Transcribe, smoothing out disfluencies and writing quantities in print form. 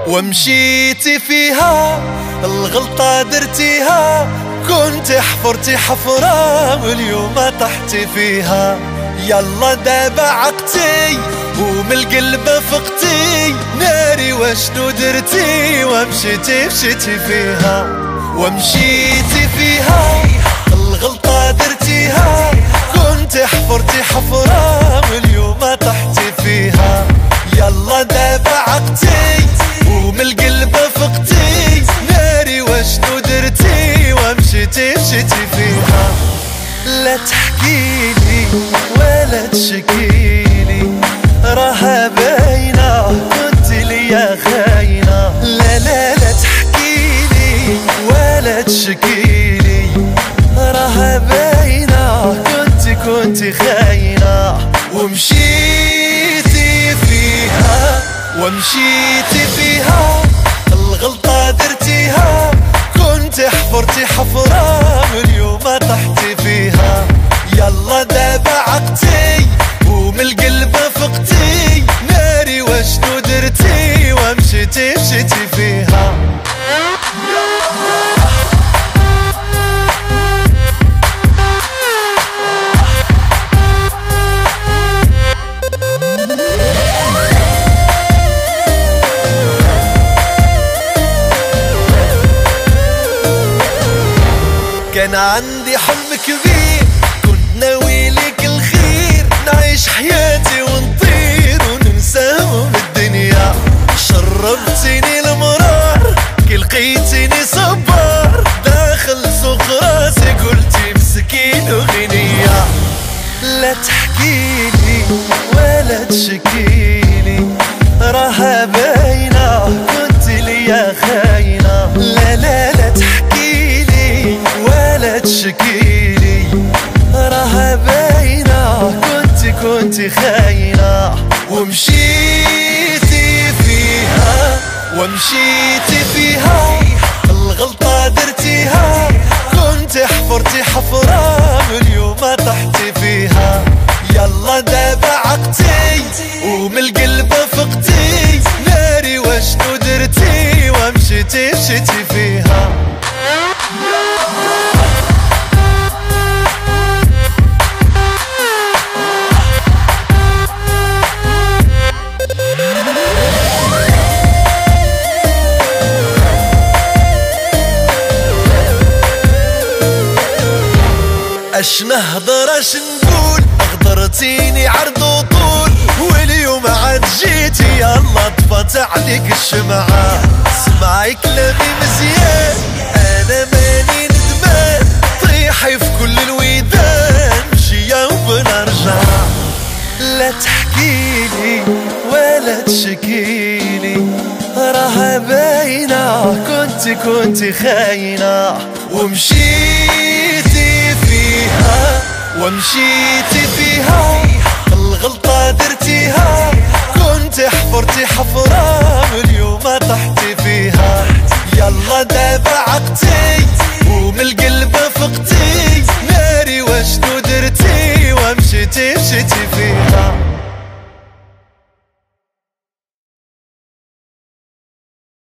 ومشيتي فيها الغلطة درتيها، كنت حفرتي حفرة واليوم طحتي فيها. يلا دابا عقتي ومن القلب فقتي، ناري واشنو درتي ومشيتي فيها. ومشيتي فيها الغلطة درتيها، كنت حفرتي حفرة واليوم طحتي فيها. يلا دابا عقتي ومن القلب فقتي، ناري واشنو درتي ومشيتي فيها. لا تحكيلي ولا تشكيلي، راها باينة كنت ليا خاينة. لا لا لا تحكيلي ولا تشكيلي، راها باينة كنت خاينة. ومشيتي فيها الغلطة درتيها، كنت حفرتي حفرة واليوم طحتي فيها. يلا دابا عقتي ومن القلب فقتي، ناري واشنو درتي ومشيتي فيها. كان عندي حلم كبير، كنت ناوي لك الخير، نعيش حياتي ونطير وننسى هموم الدنيا. شربتيني المرار كي لقيتيني صبار، داخل سوق راسي قلتي مسكين وغنية. لا تحكيلي ولا تشكيلي، راها باينة كنت ليا خاينة. لا لا لا تحكيلي ولا تشكيلي، راها باينة كنت خاينة. ومشيتي فيها الغلطة درتيها، كنت حفرتي حفرة واليوم طحتي فيها. يلا دابا عقتي ومن القلب فقتي، ناري واشنو درتي ومشيتي فيها. اش نهضر اش نقول، اغدرتيني عرض وطول، واليوم عاد جيتي يلا طفت عليك الشمعة. سمعي كلامي مزيان انا ماني ندمان، طيحي في كل الويدان مشية وبنرجع. لا تحكيلي ولا تشكيلي، راها باينة كنت خاينة. ومشيتي فيها الغلطة درتيها، كنت حفرتي حفرة واليوم طحتي فيها. يلا دابا عقتي ومن القلب